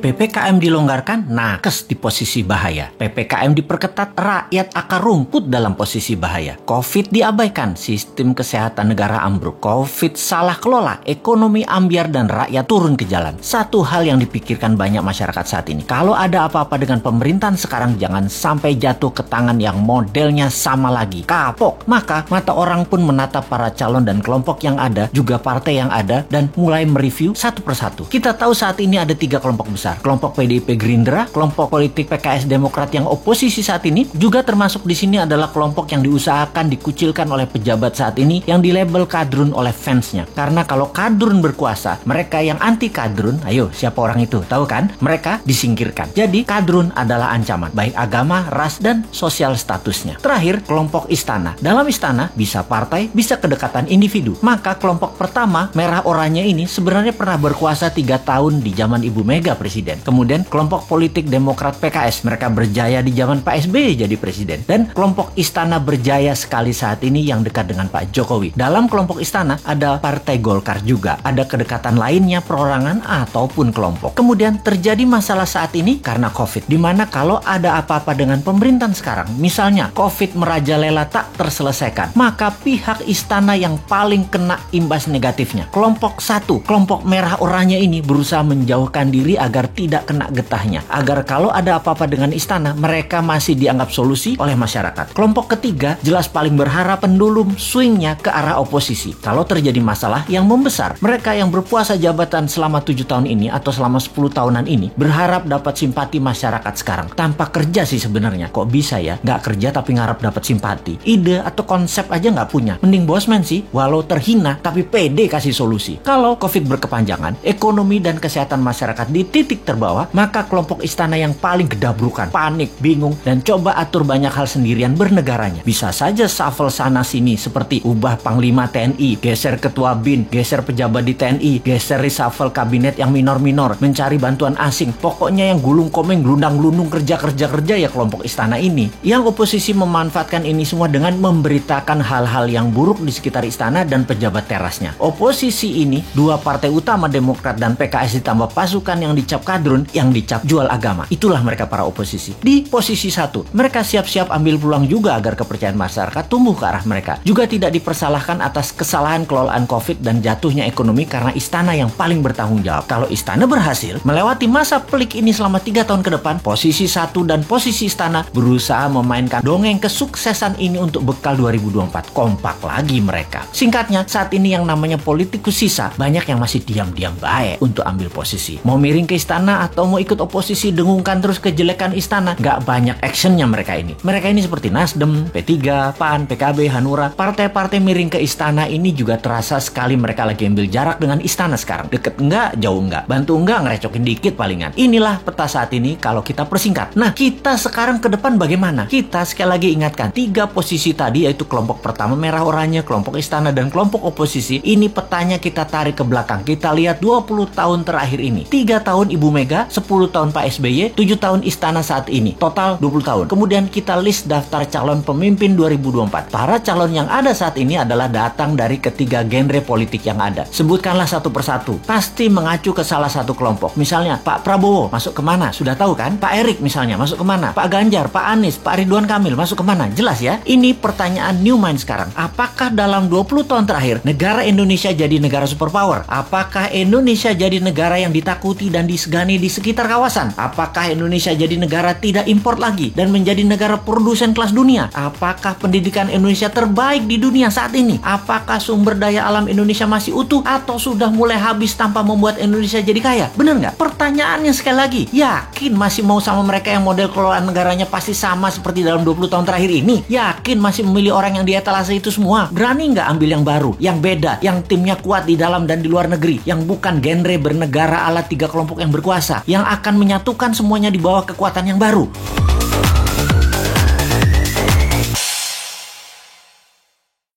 PPKM dilonggarkan, nakes di posisi bahaya. PPKM diperketat, rakyat akar rumput dalam posisi bahaya. COVID diabaikan, sistem kesehatan negara ambruk. COVID salah kelola, ekonomi ambyar dan rakyat turun ke jalan. Satu hal yang dipikirkan banyak masyarakat saat ini, kalau ada apa-apa dengan pemerintahan sekarang, jangan sampai jatuh ke tangan yang modelnya sama lagi, kapok. Maka mata orang pun menatap para calon dan kelompok yang ada, juga partai yang ada, dan mulai mereview satu persatu. Kita tahu saat ini ada 3 kelompok besar. Kelompok PDIP Gerindra, kelompok politik PKS Demokrat yang oposisi saat ini, juga termasuk di sini adalah kelompok yang diusahakan dikucilkan oleh pejabat saat ini yang dilabel kadrun oleh fansnya. Karena kalau kadrun berkuasa, mereka yang anti kadrun, ayo siapa orang itu? Tahu kan? Mereka disingkirkan. Jadi kadrun adalah ancaman, baik agama, ras, dan sosial statusnya. Terakhir, kelompok istana. Dalam istana bisa partai, bisa kedekatan individu. Maka kelompok pertama, merah oranye ini sebenarnya pernah berkuasa 3 tahun di zaman Ibu Mega presiden. Kemudian kelompok politik Demokrat PKS, mereka berjaya di zaman Pak SBY jadi presiden. Dan kelompok istana berjaya sekali saat ini yang dekat dengan Pak Jokowi. Dalam kelompok istana ada Partai Golkar juga. Ada kedekatan lainnya perorangan ataupun kelompok. Kemudian terjadi masalah saat ini karena COVID. Dimana kalau ada apa-apa dengan pemerintahan sekarang, misalnya COVID merajalela tak terselesaikan, maka pihak istana yang paling kena imbas negatifnya. Kelompok 1, kelompok merah oranye ini berusaha menjauhkan diri agar tidak kena getahnya. Agar kalau ada apa-apa dengan istana, mereka masih dianggap solusi oleh masyarakat. Kelompok ketiga jelas paling berharap pendulum swingnya ke arah oposisi. Kalau terjadi masalah yang membesar, mereka yang berpuasa jabatan selama 7 tahun ini atau selama 10 tahunan ini berharap dapat simpati masyarakat sekarang. Tanpa kerja sih sebenarnya. Kok bisa ya? Nggak kerja tapi ngarap dapat simpati. Ide atau konsep aja nggak punya. Mending bosman sih, walau terhina tapi pede kasih solusi. Kalau COVID berkepanjangan, ekonomi dan kesehatan masyarakat di titik terbawah, maka kelompok istana yang paling gedabrukan, panik, bingung, dan coba atur banyak hal sendirian bernegaranya. Bisa saja shuffle sana sini seperti ubah Panglima TNI, geser Ketua BIN, geser pejabat di TNI, geser reshuffle kabinet yang minor-minor, mencari bantuan asing. Pokoknya yang gulung komeng, gelundang-gelundung kerja ya kelompok istana ini. Yang oposisi memanfaatkan ini semua dengan memberitakan hal-hal yang buruk di sekitar istana dan pejabat terasnya. Oposisi ini, 2 partai utama Demokrat dan PKS ditambah pasukan yang dicap kadrun, yang dicap jual agama. Itulah mereka para oposisi. Di posisi 1, mereka siap-siap ambil peluang juga agar kepercayaan masyarakat tumbuh ke arah mereka. Juga tidak dipersalahkan atas kesalahan kelolaan COVID dan jatuhnya ekonomi karena istana yang paling bertanggung jawab. Kalau istana berhasil melewati masa pelik ini selama 3 tahun ke depan, posisi 1 dan posisi istana berusaha memainkan dongeng kesuksesan ini untuk bekal 2024. Kompak lagi mereka. Singkatnya, saat ini yang namanya politikus sisa, banyak yang masih diam-diam baik untuk ambil posisi. Mau miring ke istana atau mau ikut oposisi dengungkan terus kejelekan istana, gak banyak actionnya mereka ini. Mereka ini seperti Nasdem, P3, PAN, PKB, Hanura. Partai-partai miring ke istana ini juga terasa sekali mereka lagi ambil jarak dengan istana sekarang. Deket enggak, jauh enggak, bantu enggak, ngerecokin dikit palingan. Inilah peta saat ini kalau kita persingkat. Nah, kita sekarang ke depan bagaimana? Kita sekali lagi ingatkan 3 posisi tadi, yaitu kelompok pertama merah oranye, kelompok istana, dan kelompok oposisi. Ini petanya kita tarik ke belakang. Kita lihat 20 tahun terakhir ini. 3 tahun Ibu Mega, 10 tahun Pak SBY, 7 tahun istana saat ini. Total 20 tahun. Kemudian kita list daftar calon pemimpin 2024. Para calon yang ada saat ini adalah datang dari ketiga genre politik yang ada. Sebutkanlah satu persatu. Pasti mengacu ke salah satu kelompok. Misalnya Pak Prabowo masuk kemana? Sudah tahu kan? Pak Erik misalnya masuk kemana? Pak Ganjar, Pak Anies, Pak Ridwan Kamil masuk kemana? Jelas ya? Ini pertanyaan new mind sekarang. Apakah dalam 20 tahun terakhir negara Indonesia jadi negara superpower? Apakah Indonesia jadi negara yang ditakuti dan disegani di sekitar kawasan? Apakah Indonesia jadi negara tidak import lagi dan menjadi negara produsen kelas dunia? Apakah pendidikan Indonesia terbaik di dunia saat ini? Apakah sumber daya alam Indonesia masih utuh atau sudah mulai habis tanpa membuat Indonesia jadi kaya? Bener nggak? Pertanyaannya sekali lagi, yakin masih mau sama mereka yang model kelolaan negaranya pasti sama seperti dalam 20 tahun terakhir ini? Yakin masih memilih orang yang di etalase itu semua? Berani nggak ambil yang baru, yang beda, yang timnya kuat di dalam dan di luar negeri, yang bukan genre bernegara ala 3 kelompok yang berkuasa, yang akan menyatukan semuanya di bawah kekuatan yang baru?